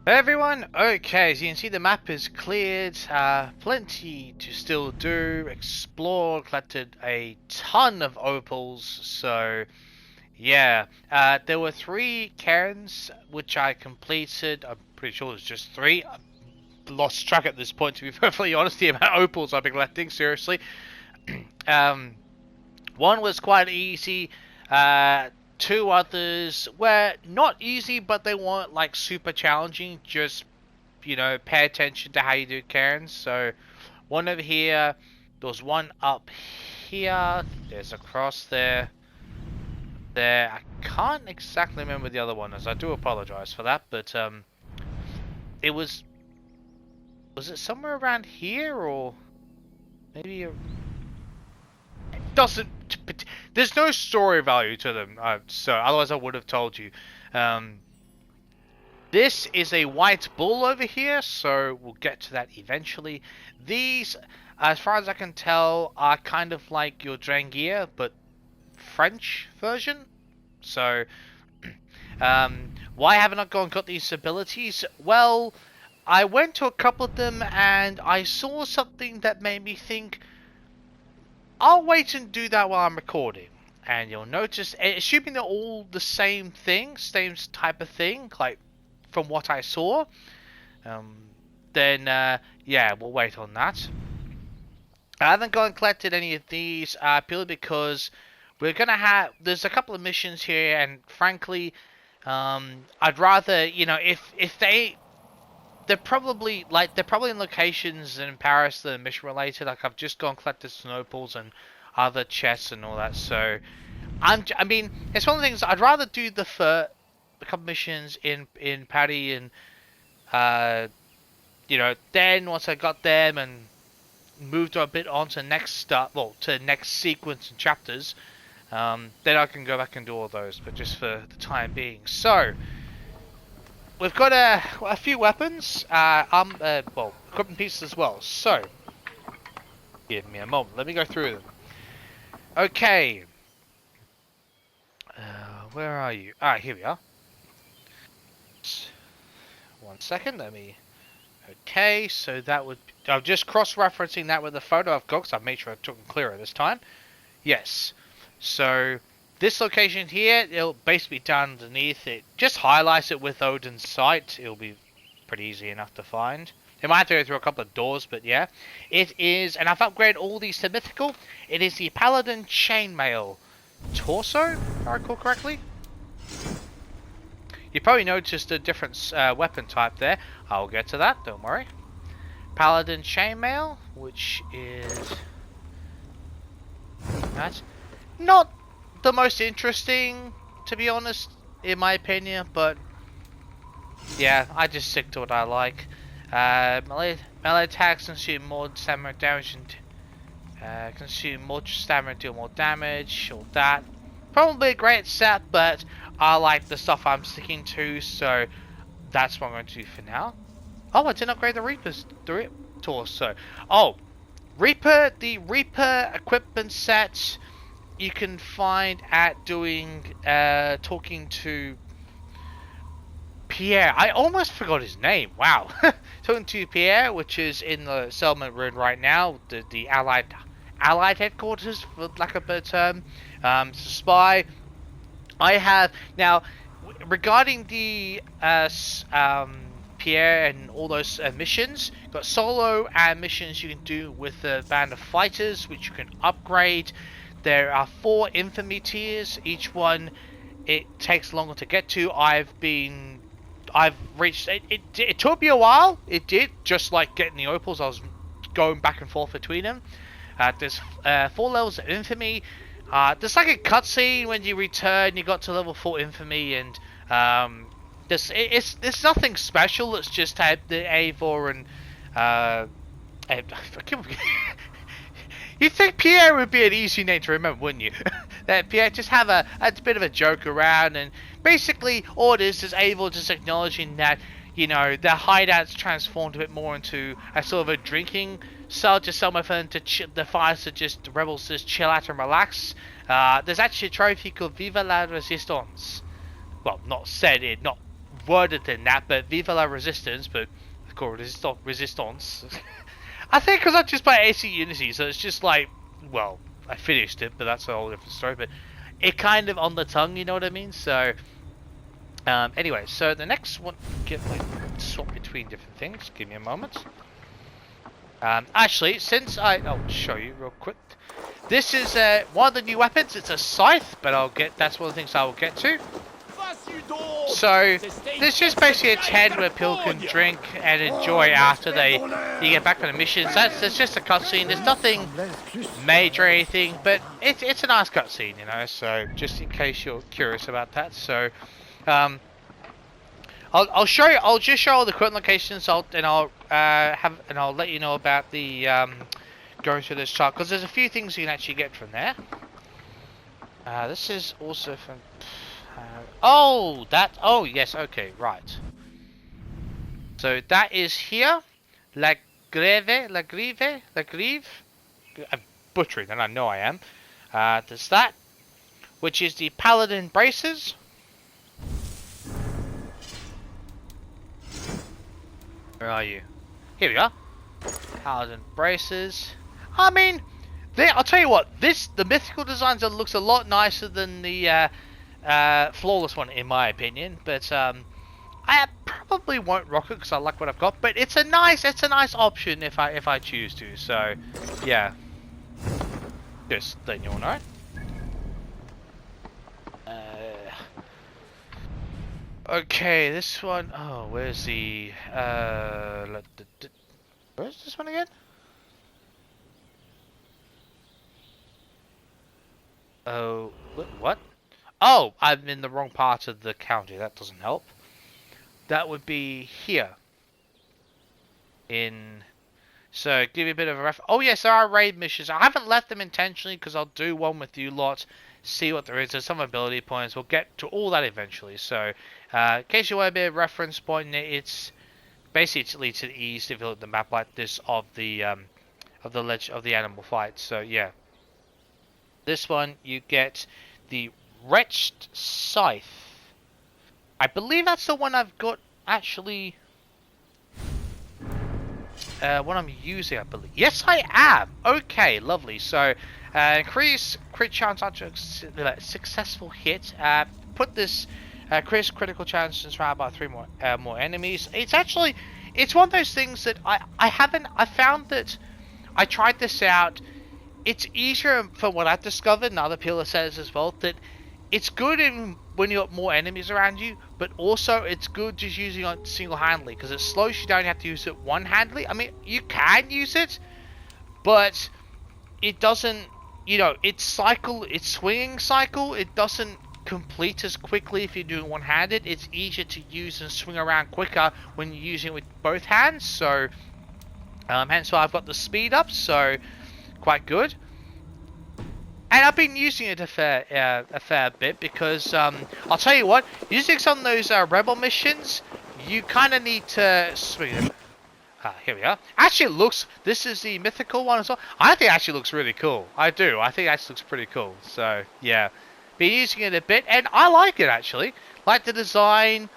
Hey everyone, okay, as you can see the map is cleared, plenty to still do, explore, collected a ton of opals, so yeah, there were 3 cairns which I completed. I'm pretty sure it was just 3. I've lost track at this point, to be perfectly honest, the amount of opals I've been collecting, seriously. um, One was quite easy. Uh, 2 others were not easy, but they weren't like super challenging. Just pay attention to how you do cairns. So one over here. There was one up here. There's a cross there. There. I can't exactly remember the other one is. I do apologize for that, but it was it somewhere around here or maybe doesn't. There's no story value to them, so otherwise I would have told you. Um, this is a white bull over here, so we'll get to that eventually. These, as far as I can tell, are kind of like your Drangier, but French version. So, why haven't I gone and got these abilities? Well, I went to a couple of them and I saw something that made me think, I'll wait and do that while I'm recording. And you'll notice, assuming they're all the same thing, same type of thing, like from what I saw, um, then yeah, we'll wait on that. I haven't gone and collected any of these purely because we're gonna have. There's a couple of missions here, and frankly, I'd rather if they're probably in locations in Paris that are mission related. Like I've just gone collected snowballs and other chests and all that. So I mean, it's one of the things I'd rather do a couple missions in Paris and then once I got them and moved a bit on to next to next sequence and chapters, then I can go back and do all those. But just for the time being, so. We've got a few weapons, equipment pieces as well. So, give me a moment. Let me go through them. Okay. Where are you? Ah, here we are. 1 second. Let me. Okay, so that would. I'm just cross-referencing that with the photo I've got, because I've made sure I took them clearer this time. Yes. So. This location here, it'll basically be down underneath it. Just highlights it with Odin's sight. It'll be pretty easy enough to find. It might have to go through a couple of doors, but yeah. It is, and I've upgraded all these to mythical. It is the Paladin Chainmail Torso, if I recall correctly. You probably noticed a different weapon type there. I'll get to that, don't worry. Paladin Chainmail, which is that. Not the most interesting, to be honest, in my opinion, but yeah, I just stick to what I like. Melee attacks consume more stamina damage and consume more stamina and deal more damage, or that. Probably a great set, but I like the stuff I'm sticking to, so that's what I'm going to do for now. Oh, I didn't upgrade the Reaper's torso. Oh, the Reaper equipment set you can find at talking to Pierre. I almost forgot his name. Wow. Talking to Pierre, which is in the settlement room right now, the Allied headquarters, for lack of a better term. Spy. I have now regarding the Pierre and all those missions. Got solo and missions you can do with a band of fighters, which you can upgrade. There are 4 infamy tiers. Each one, it takes longer to get to. I've reached. It took me a while. It did, just like getting the opals. I was going back and forth between them. There's 4 levels of infamy. There's like a cutscene when you return. You got to level 4 infamy, and it's nothing special. It's just the Eivor and you'd think Pierre would be an easy name to remember, wouldn't you? That Pierre just have a bit of a joke around, and basically all it is Eivor just acknowledging that their hideouts transformed a bit more into a sort of a drinking cell, just somewhere for them to the fires to just the rebels just chill out and relax. There's actually a trophy called Viva la Resistance. Well, not worded than that, but Viva la Resistance, but of course Resistance. I think because I just play AC Unity, so it's just like, well, I finished it, but that's a whole different story. But it kind of on the tongue, you know what I mean? So, anyway, so the next one, get like swap between different things. Give me a moment. Actually, since I'll show you real quick. This is one of the new weapons. It's a scythe, but that's one of the things I will get to. So this is basically a tent where people can drink and enjoy after you get back from the missions. It's just a cutscene. There's nothing major or anything, but it's a nice cutscene, you know. So just in case you're curious about that, so I'll show you. I'll just show all the current locations. I'll let you know about the going through this chart because there's a few things you can actually get from there. This is also from. Oh, yes, okay, right. So that is here. La Greve. I'm butchering and I know I am. There's that. Which is the Paladin Braces. Where are you? Here we are. Paladin Braces. I mean, I'll tell you what, the mythical designs looks a lot nicer than the flawless one in my opinion, but I probably won't rock it because I like what I've got. But it's a nice option if I choose to. So yeah, just letting you all know. Okay, this one. Oh, where's the where's this one again? Oh, what? Oh, I'm in the wrong part of the county. That doesn't help. That would be here. So, give you a bit of a ref. Oh, yes, there are raid missions. I haven't left them intentionally because I'll do one with you lot. See what there is. There's some ability points. We'll get to all that eventually. So, in case you want a bit of reference point, it's basically to the east if you look at the map like this of the animal fight. So, yeah. This one, you get the Wretched Scythe. I believe that's the one I've got actually. What I'm using, I believe. Yes, I am. Okay, lovely. So, increase crit chance after successful hit. Put this increase critical chance surrounded by 3 more enemies. It's one of those things that I found that I tried this out. It's easier from what I've discovered, and other people have said this as well, that it's good when you got more enemies around you, but also it's good just using it single-handedly, because it slows you down. You have to use it one-handedly. I mean, you can use it, but it doesn't, it's swinging cycle. It doesn't complete as quickly if you're doing one-handed. It's easier to use and swing around quicker when you're using it with both hands, so hence why I've got the speed up, so quite good. And I've been using it a fair bit because I'll tell you what, using some of those rebel missions, you kind of need to swing it. Here we are. Actually, this is the mythical one as well. I think it actually looks really cool. I do. I think it actually looks pretty cool. So yeah, been using it a bit, and I like it actually. Like the design.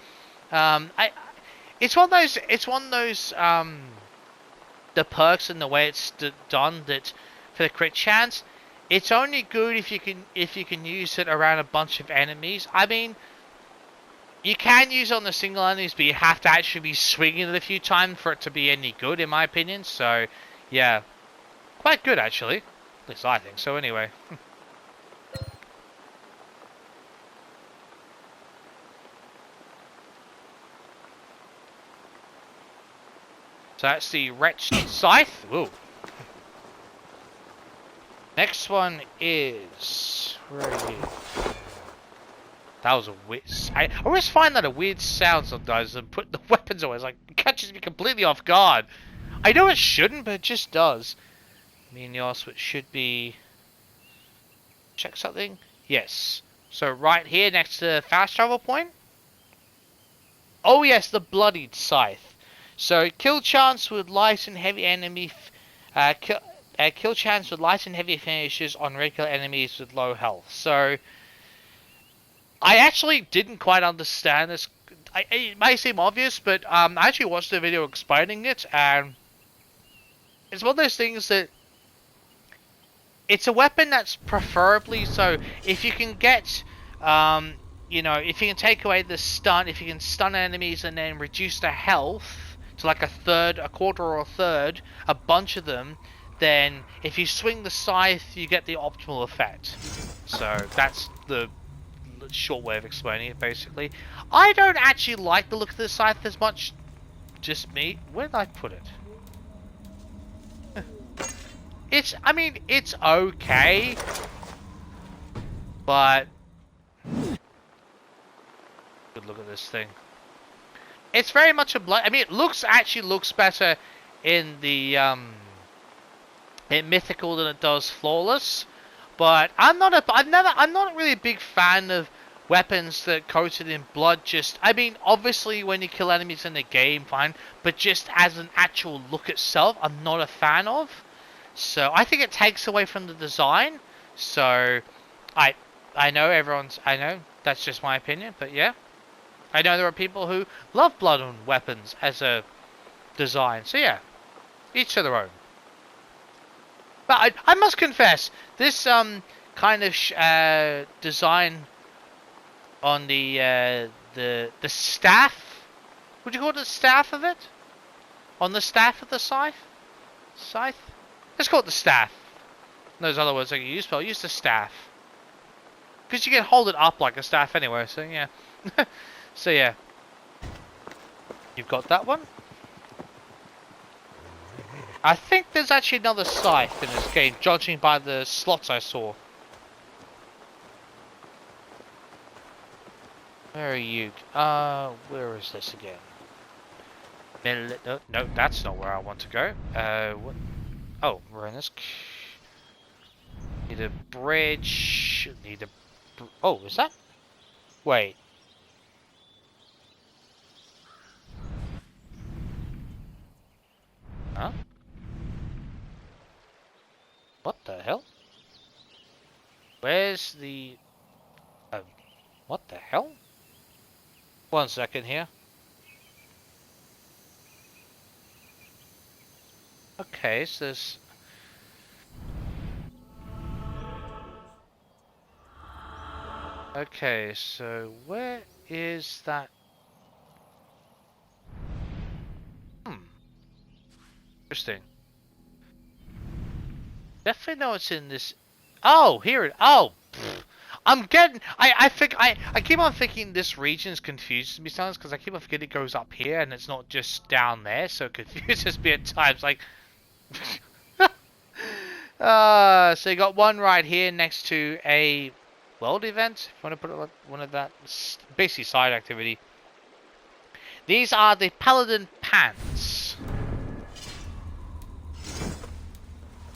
It's one of those. The perks and the way it's done that for the crit chance. It's only good if you can use it around a bunch of enemies. I mean, you can use it on the single enemies, but you have to actually be swinging it a few times for it to be any good, in my opinion. So, yeah, quite good actually. At least I think so. Anyway. So that's the Wretched Scythe. Ooh. Next one is right here. That was a weird. I always find that a weird sound sometimes, and put the weapons away. It's like it catches me completely off guard. I know it shouldn't, but it just does. Minios, which should be. Check something. Yes. So right here, next to the fast travel point. Oh yes, the Bloodied Scythe. So kill chance with light and heavy enemy. Kill chance with light and heavy finishes on regular enemies with low health. So I actually didn't quite understand it may seem obvious, but I actually watched the video explaining it, and it's one of those things that it's a weapon that's preferably so if you can get, you know, if you can take away the stun, if you can stun enemies and then reduce their health to like a third, a quarter or a third, a bunch of them, then if you swing the scythe, you get the optimal effect. So that's the short way of explaining it, basically. I don't actually like the look of the scythe as much. Just me. Where did I put it? I mean, it's okay, but good look at this thing. It's very much a blood. I mean, it actually looks better in the in mythical than it does flawless. But I'm not really a big fan of weapons that coated in blood. I mean, obviously when you kill enemies in the game, fine, but just as an actual look itself, I'm not a fan of. So I think it takes away from the design. So I know that's just my opinion, but yeah. I know there are people who love blood on weapons as a design. So yeah, each to their own. But I must confess, this kind of design on the staff, would you call it the staff of it? On the staff of the scythe? Let's call it the staff. Those other words I can use, but I'll use the staff. Because you can hold it up like a staff anyway, so yeah. So yeah. You've got that one. I think there's actually another scythe in this game, judging by the slots I saw. Where are you? Where is this again? No, that's not where I want to go. What? Oh, we're in this. Need a bridge. Oh, is that? Wait. Huh? What the hell? Where's the... what the hell? 1 second here. Okay, so there's... Okay, so where is that? Interesting. Definitely know it's in this. Oh, here it. Oh, I'm getting. I think I keep on thinking this region's confuses me sometimes because I keep on forgetting it goes up here and it's not just down there, so it confuses me at times. Like, so you got one right here next to a world event. If you want to put it like one of that, basically side activity. These are the paladin pants.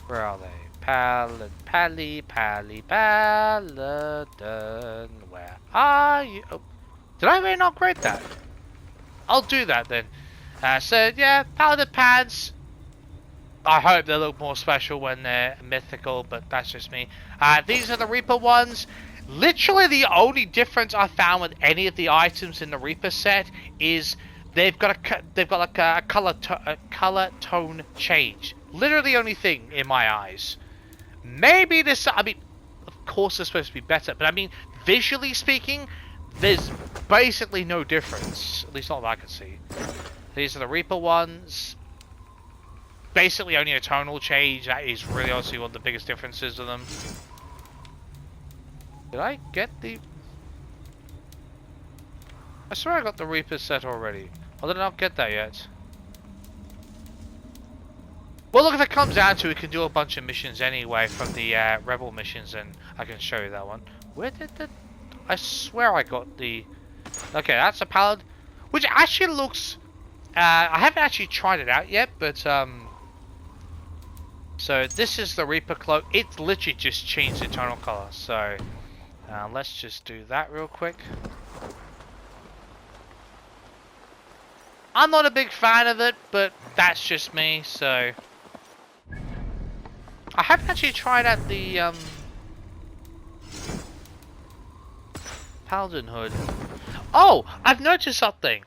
Where are they? Paladin. Where are you? Oh, did I really not upgrade that? I'll do that then. So yeah, paladin pants. I hope they look more special when they're mythical, but that's just me. These are the Reaper ones. Literally the only difference I found with any of the items in the Reaper set is they've got like a color tone change. Literally the only thing in my eyes. Maybe this, I mean, of course it's supposed to be better, but I mean, visually speaking, there's basically no difference. At least not that I can see. These are the Reaper ones. Basically only a tonal change. That is really honestly one of the biggest differences of them. Did I get the... I swear I got the Reaper set already. Or did I not get that yet? Well, look, if it comes down to it, we can do a bunch of missions anyway from the Rebel missions, and I can show you that one. Where did the... I swear I got the... Okay, that's a Paladin, which actually looks... I haven't actually tried it out yet, but... So, this is the Reaper cloak. It literally just changed the tonal color, so... let's just do that real quick. I'm not a big fan of it, but that's just me, so... I haven't actually tried out the, Paladin hood. Oh, I've noticed something.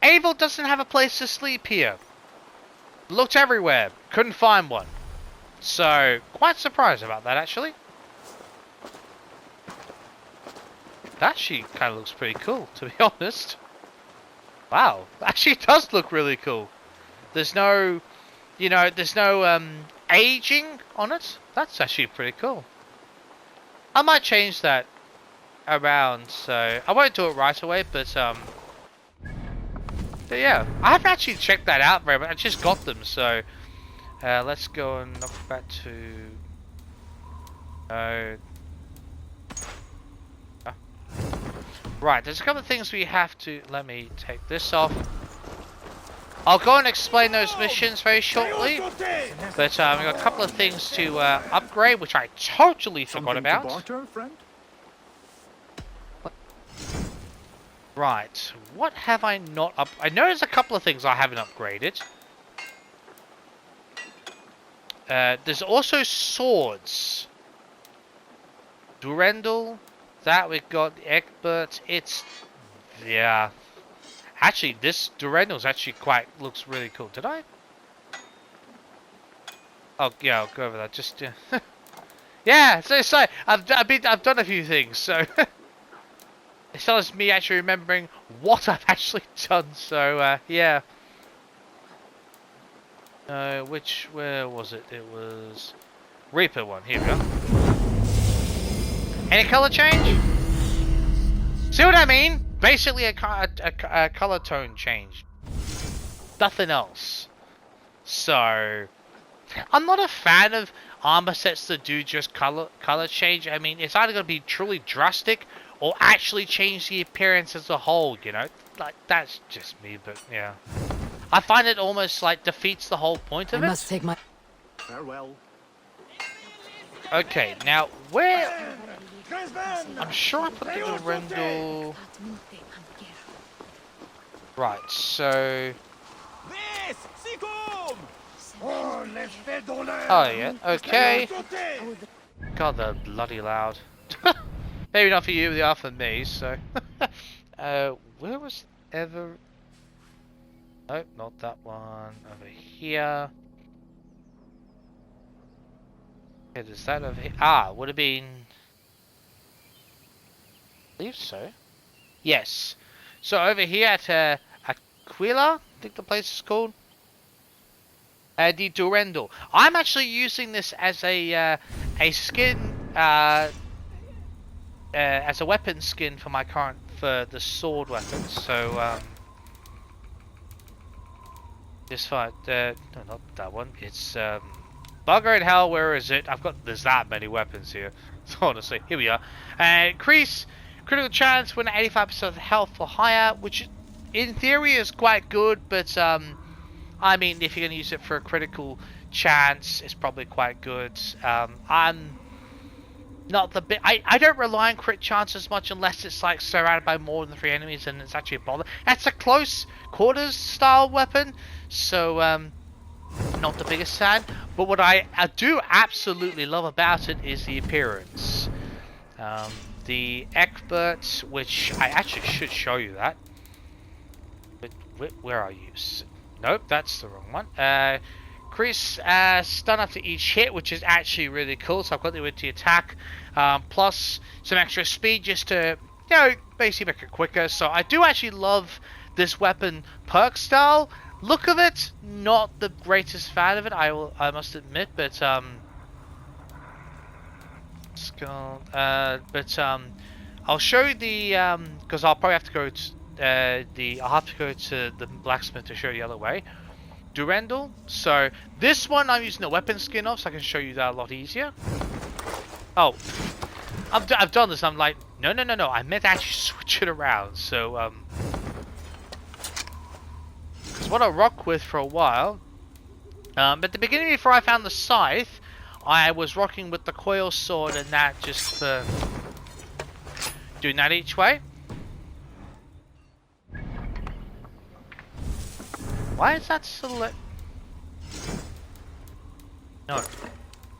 Eivor doesn't have a place to sleep here. Looked everywhere, couldn't find one. So, quite surprised about that actually. That actually kind of looks pretty cool, to be honest. Wow, actually does look really cool. There's no, there's no aging on it. That's actually pretty cool. I might change that around, so I won't do it right away, but yeah, I haven't actually checked that out very much. I just got them, so let's go and knock back to. Right, there's a couple of things we have to. Let me take this off. I'll go and explain those missions very shortly, but we've got a couple of things to upgrade, which I totally forgot about. Barter, friend? Right, what have I not up? I know there's a couple of things I haven't upgraded. There's also swords. Durendal, that we've got Egbert. It's yeah. Actually, this Durendal's actually looks really cool. Did I? Oh yeah, I'll go over that. Just yeah. So I've done a few things. So it's not as me actually remembering what I've actually done. So yeah. Where was it? It was Reaper one. Here we go. Any color change? See what I mean? Basically a color tone change. Nothing else. So I'm not a fan of armor sets that do just color change. I mean, it's either going to be truly drastic or actually change the appearance as a whole, you know? Like, that's just me, but yeah. I find it almost like defeats the whole point of it. I must take my... Farewell. Okay, now where... I'm sure I put the Durendal... Right, so... Oh yeah, okay. God, they're bloody loud. Maybe not for you, they are for me, so... where was ever... Nope, not that one. Over here. Okay, is that over here? Ah, would have been... I believe so. Yes. So over here at Aquila, I think the place is called. The Durendal. I'm actually using this as a skin, as a weapon skin for my for the sword weapons. So this fight, no, not that one. It's bugger in hell. Where is it? There's that many weapons here. So honestly, here we are. Increase critical chance when 85% of health or higher, which in theory is quite good, but I mean, if you're going to use it for a critical chance, it's probably quite good. I'm not the bit. I don't rely on crit chance as much unless it's like surrounded by more than 3 enemies and it's actually a bother. That's a close quarters style weapon, so not the biggest fan. But what I do absolutely love about it is the appearance. The Egbert, which I actually should show you that. But where are you? Nope, that's the wrong one. Increase stun after each hit, which is actually really cool. So I've got the ability to attack, plus some extra speed just to, you know, basically make it quicker. So I do actually love this weapon perk style. Look of it, not the greatest fan of it, I must admit, but I'll show you the because I'll probably have to go to the blacksmith to show you the other way. Durendal. So this one I'm using the weapon skin of, so I can show you that a lot easier. Oh, I've done this. I'm like, no. I meant to actually switch it around. So because what I rock with for a while. At the beginning, before I found the scythe, I was rocking with the coil sword and that just for doing that each way. Why is that select? No.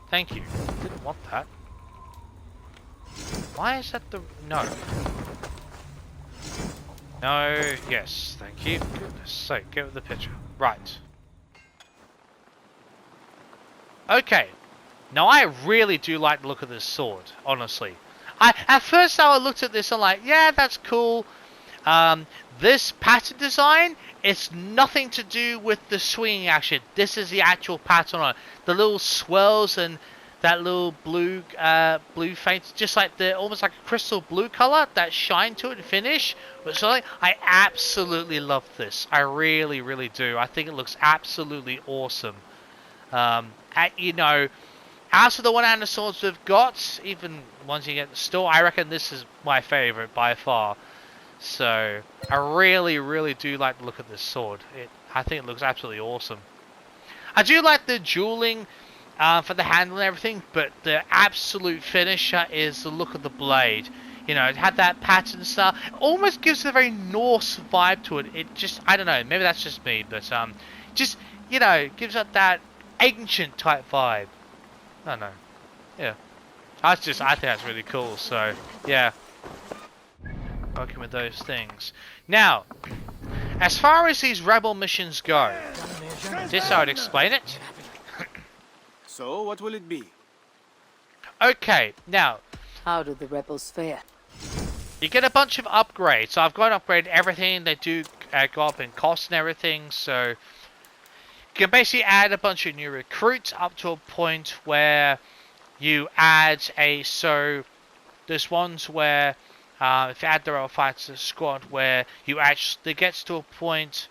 Thank you. Didn't want that. Why is that the... No. No, yes, thank you. Goodness sake, get with the picture. Right. Okay. Now I really do like the look of this sword, honestly. At first I looked at this and like, yeah, that's cool. Um, this pattern design, it's nothing to do with the swinging action. This is the actual pattern on it. The little swirls and that little blue faint, just like the almost like a crystal blue color, that shine to it and finish. But something I absolutely love this. I really, really do. I think it looks absolutely awesome. You know, as for the one-handed swords we've got, even ones you get in the store, I reckon this is my favorite by far. So, I really, really do like the look of this sword. I think it looks absolutely awesome. I do like the dueling for the handle and everything, but the absolute finisher is the look of the blade. You know, it had that pattern style. It almost gives a very Norse vibe to it. It just, I don't know, maybe that's just me, but just, you know, gives it that ancient type vibe. I don't know. Yeah. I think that's really cool, so, yeah. Working with those things. Now, as far as these rebel missions go, this I would explain it. So, what will it be? Okay, now, How do the rebels fare? you get a bunch of upgrades. So I've got to upgrade everything. They do go up in cost and everything, so you can basically add a bunch of new recruits up to a point where you add so there's ones where if you add the rebel fighter squad where you actually gets to a point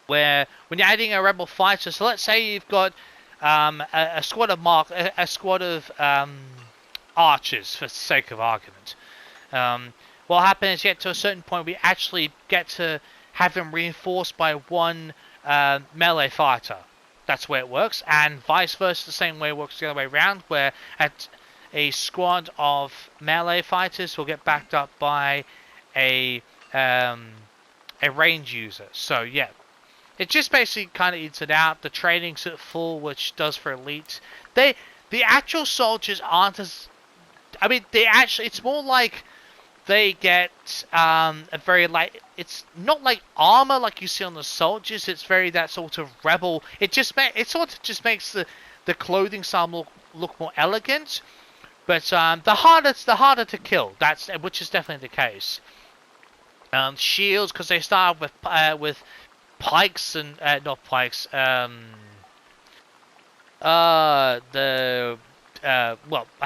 where when you're adding a rebel fighter, so let's say you've got a squad of archers for the sake of argument. What happens is you get to a certain point we actually get to have them reinforced by one melee fighter. That's where it works, and vice versa, the same way it works the other way around, where at a squad of melee fighters will get backed up by a range user. So yeah, it just basically kind of eats it out. The training's at full, which does for elite. The actual soldiers aren't as, I mean, it's more like they get a very like, it's not like armor like you see on the soldiers. It's very that sort of rebel. It sort of just makes the clothing style look more elegant. But the harder to kill. Which is definitely the case. Shields, because they start with pikes and not pikes. Well, I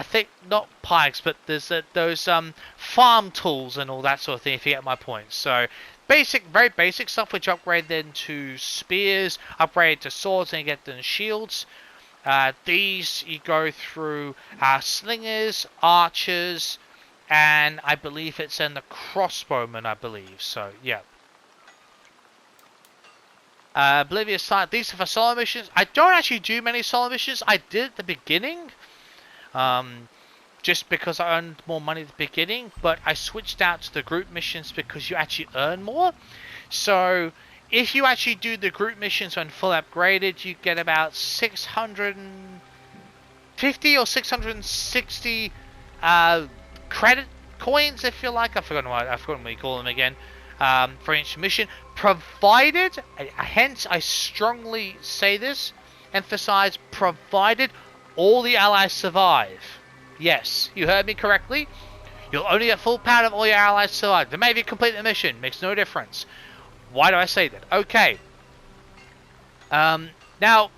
think not pikes, but there's those farm tools and all that sort of thing. If you get my point. So very basic stuff, which upgrade then to spears, upgrade to swords, and you get then shields. These you go through slingers, archers, and I believe it's in the crossbowmen, I believe. So, yeah. Oblivious Sight. These are for solo missions. I don't actually do many solo missions. I did at the beginning. Just because I earned more money at the beginning. But I switched out to the group missions because you actually earn more. So if you actually do the group missions when full upgraded, you get about 650 or 660 credit coins, if you like. I've forgotten what you call them again. For each mission, provided, hence I strongly say this, emphasize, provided all the allies survive. Yes, you heard me correctly. You'll only get full power if all your allies survive. They may be complete the mission, makes no difference. Why do I say that? Okay. Now,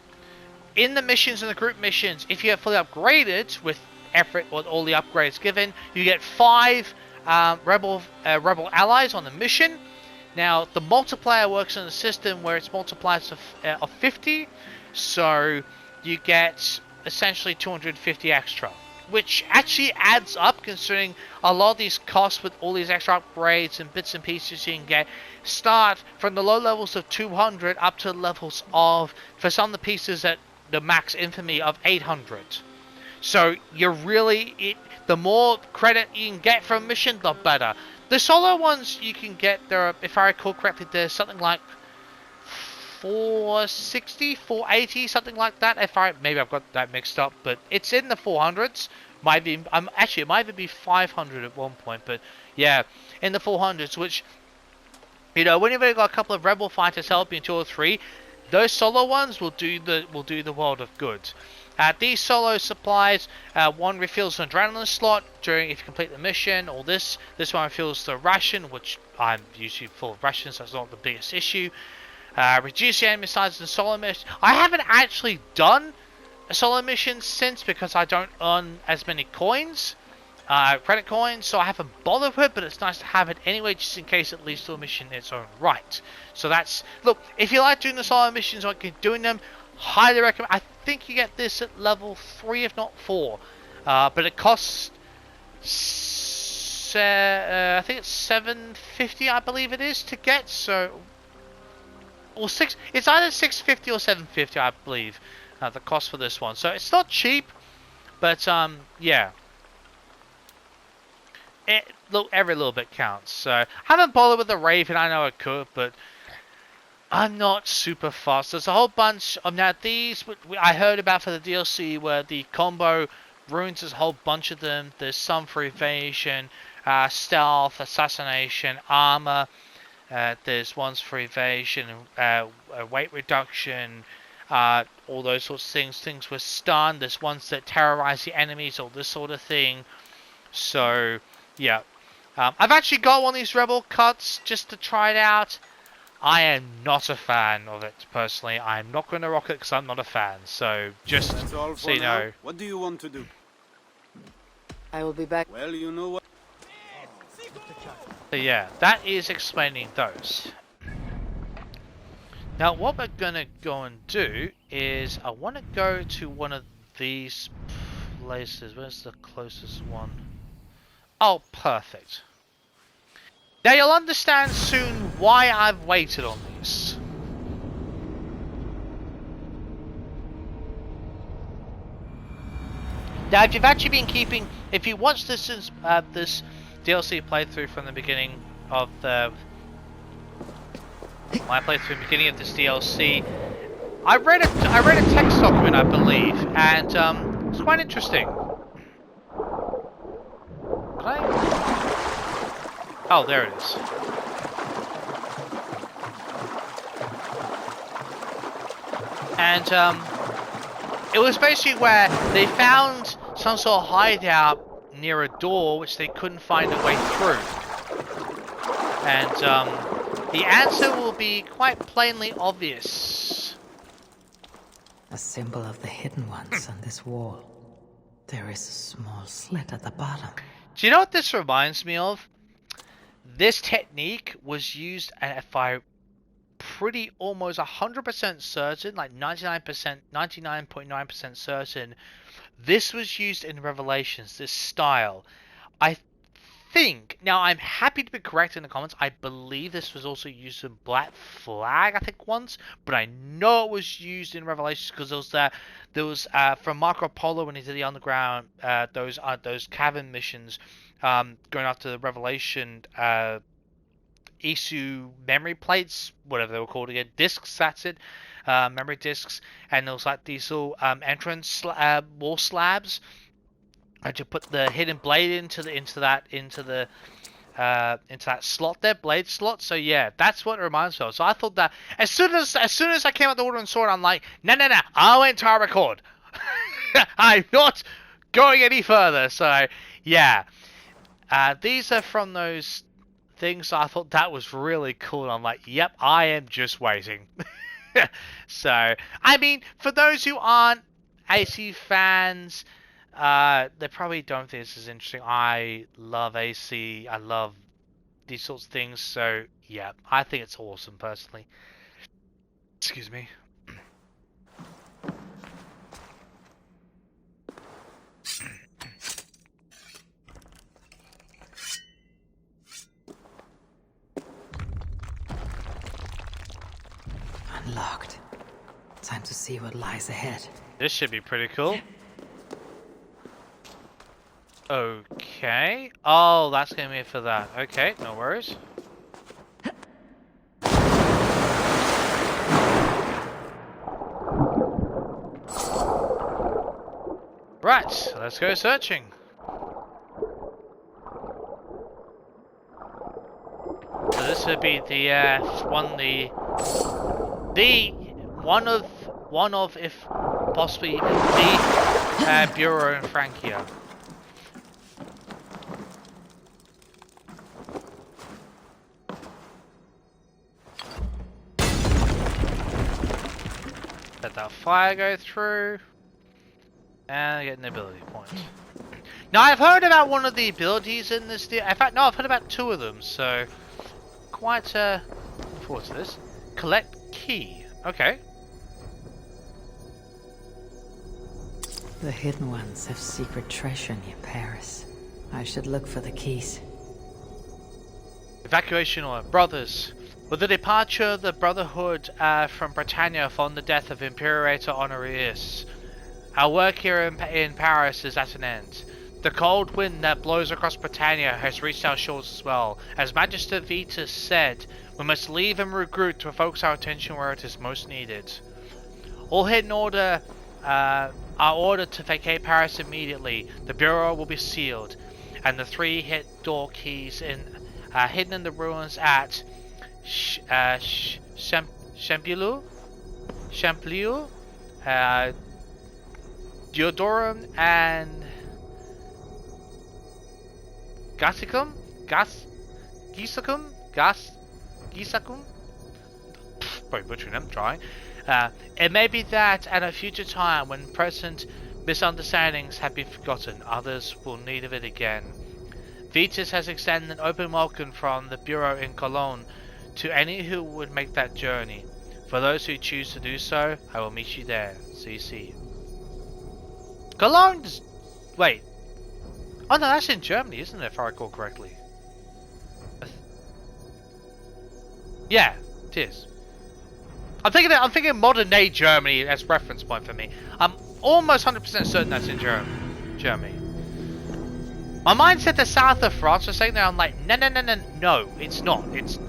in the missions and the group missions, if you get fully upgraded with all the upgrades given, you get 5 rebel allies on the mission. Now, the multiplier works in a system where it's multipliers of 50, so you get essentially 250 extra, which actually adds up considering a lot of these costs with all these extra upgrades and bits and pieces you can get start from the low levels of 200 up to levels of, for some of the pieces at the max infamy of 800. So you're really, the more credit you can get from a mission, the better. The solo ones you can get, there, if I recall correctly, there's something like 460, 480, something like that. Maybe I've got that mixed up, but it's in the 400s. It might even be 500 at one point, but Yeah, in the 400s, which, you know, when you've only got a couple of rebel fighters helping you, 2 or 3, those solo ones will do the world of good. These solo supplies, one refills an adrenaline slot during if you complete the mission, or this one refills the ration, which I'm usually full of rations, so that's not the biggest issue. Reduce the enemy sizes in solo missions. I haven't actually done a solo mission since because I don't earn as many coins. Credit coins, so I haven't bothered with it, but it's nice to have it anyway, just in case it leads to a mission in its own right. So that's, look, if you like doing the solo missions or doing them, highly recommend. I think you get this at level 3, if not 4, but it costs, I think it's 750, I believe it is, to get, so, or 6, it's either 650 or 750, I believe, the cost for this one. So it's not cheap, but, yeah. Look, every little bit counts. So I haven't bothered with the Raven. I know I could, but I'm not super fast. There's a whole bunch of now these I heard about for the DLC where the combo runes. There's a whole bunch of them. There's some for evasion, stealth, assassination, armor. There's ones for evasion, weight reduction, all those sorts of things. Things with stun. There's ones that terrorize the enemies, all this sort of thing. So yeah, I've actually got one of these rebel cuts just to try it out. I am not a fan of it personally. I'm not going to rock it because I'm not a fan. So just That's all so for you now. know. What do you want to do? I will be back. Well, you know what? So yeah, that is explaining those. Now what we're going to go and do is I want to go to one of these places. Where's the closest one? Oh, perfect. Now you'll understand soon why I've waited on this. Now, if you've actually been keeping, if you watched this since this DLC playthrough from the beginning of my playthrough from the beginning of this DLC, I read a text document, I believe, and it's quite interesting. Oh, there it is. And it was basically where they found some sort of hideout near a door which they couldn't find a way through. And the answer will be quite plainly obvious. A symbol of the hidden ones on this wall. There is a small slit at the bottom. Do you know what this reminds me of? This technique was used, and if I pretty almost 100% certain, like 99.9% certain, this was used in Revelations, this style. I think, now I'm happy to be correct in the comments, I believe this was also used in Black Flag, I think once, but I know it was used in Revelations because there was from Marco Polo when he did the underground, those cavern missions, going after the Revelation, Isu memory plates, whatever they were called again, discs, that's it, memory discs, and there was like these little entrance wall slabs, and to put the hidden blade into that slot there, blade slot. So yeah, that's what it reminds me of. So I thought that as soon as I came out the order and saw it, I'm like, no, I went to our record. I'm not going any further. So yeah, these are from those things. I thought that was really cool. I'm like, yep, I am just waiting. So I mean, for those who aren't AC fans, they probably don't think this is interesting. I love AC. I love these sorts of things. So yeah, I think it's awesome personally. Excuse me. Unlocked. Time to see what lies ahead. This should be pretty cool. Okay. Oh, that's gonna be for that. Okay, no worries. Right, let's go searching. also be the one of if possibly the bureau in Francia. Let that fire go through, and I get an ability point. Now I've heard about one of the abilities in this deal. In fact, no, I've heard about two of them. So quite looking forward to this. Collect key. Okay. The Hidden Ones have secret treasure near Paris. I should look for the keys. Evacuation order. Brothers. With the departure of the Brotherhood from Britannia following the death of Imperator Honorius, our work here in Paris is at an end. The cold wind that blows across Britannia has reached our shores as well. As Magister Vitus said, we must leave and regroup to focus our attention where it is most needed. All Hidden Order are ordered to vacate Paris immediately. The bureau will be sealed, and the 3 hit door keys hidden in the ruins at Champelieu, Diodorum, and Gisacum? Probably butchering them, trying. It may be that at a future time, when present misunderstandings have been forgotten, others will need of it again. Vitus has extended an open welcome from the Bureau in Cologne to any who would make that journey. For those who choose to do so, I will meet you there. CC. Cologne? Wait. Oh no, that's in Germany, isn't it, if I recall correctly? Yeah, it is. I'm thinking modern day Germany as reference point for me. I'm almost 100% certain that's in Germany. My mind said the south of France for saying that. I'm like, no, it's not.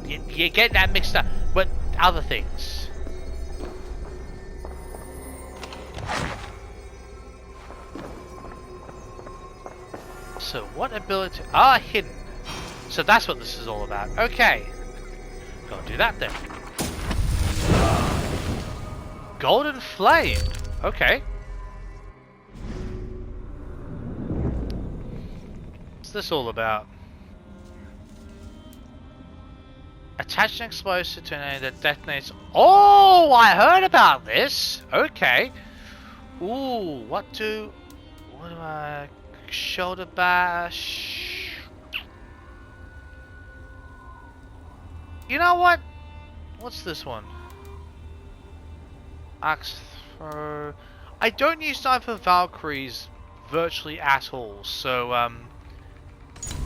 You get that mixed up with other things. So what ability? Ah, hidden. So that's what this is all about. Okay. Gotta do that then. Golden Flame. Okay. What's this all about? Attach an explosive to an enemy that detonates. Oh, I heard about this. Okay. Ooh, what do I... Shoulder bash. You know what? What's this one? Axe throw. I don't use Sniper Valkyries virtually at all, so I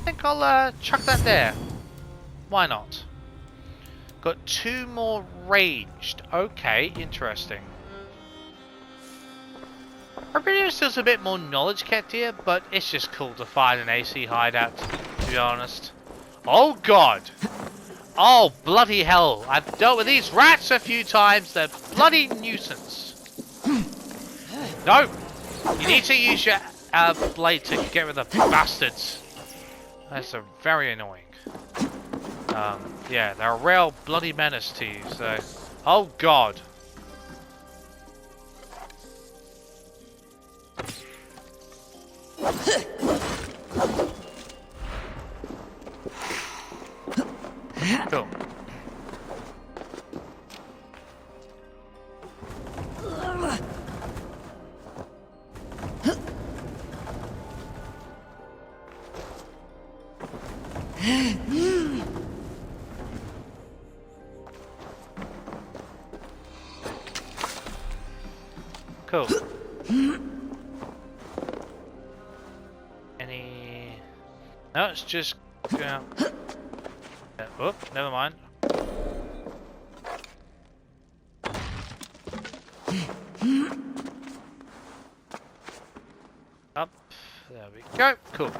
think I'll chuck that there. Why not? Got 2 more ranged. Okay, interesting. I really wish there was a bit more knowledge kept here, but it's just cool to find an AC hideout, to be honest. Oh god! Oh bloody hell! I've dealt with these rats a few times, they're bloody nuisance. No! You need to use your blade to get rid of the bastards. That's very annoying. Yeah, they're a real bloody menace to you, so... Oh god! Cool. Cool. Any... No, it's just... Oh, never mind. Up. There we go. Cool.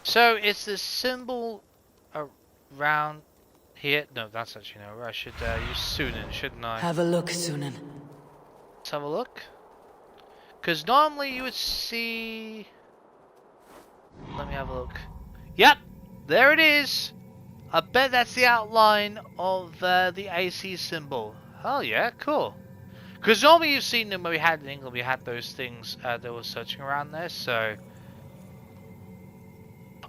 So, it's the symbol around here. No, that's actually no. I should use Sunan, shouldn't I? Have a look, Sunan. Let's have a look. Because normally you would see... Let me have a look. Yep, there it is. I bet that's the outline of the AC symbol. Oh yeah, cool. Because normally you've seen them when we had in England, we had those things that were searching around there, so...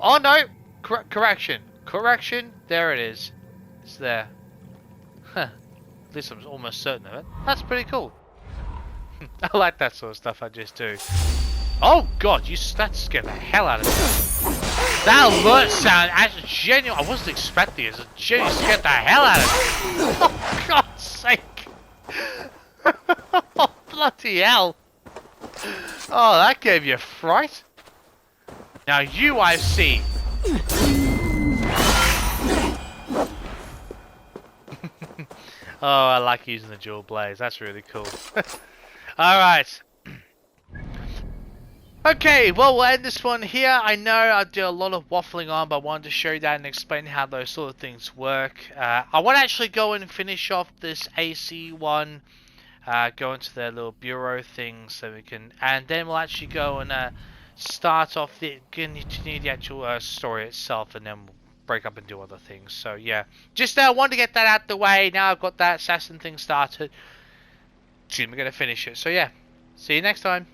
Oh no! Correction. Correction, there it is. It's there. Huh. At least I'm almost certain of it. That's pretty cool. I like that sort of stuff I just do. Oh god, that scared the hell out of me. That alert sound actually genuine. I wasn't expecting it. It genuinely scared the hell out of me. Oh God's sake. Oh bloody hell. Oh, that gave you a fright. Now you I see. Oh, I like using the dual blades. That's really cool. Alright. Okay, well, we'll end this one here. I know I do a lot of waffling on, but I wanted to show you that and explain how those sort of things work. I want to actually go and finish off this AC one, go into their little bureau thing so we can, and then we'll actually go and start off continue the actual story itself, and then we'll break up and do other things. So yeah, just wanted to get that out the way. Now I've got that assassin thing started. Soon we're going to finish it. So yeah, see you next time.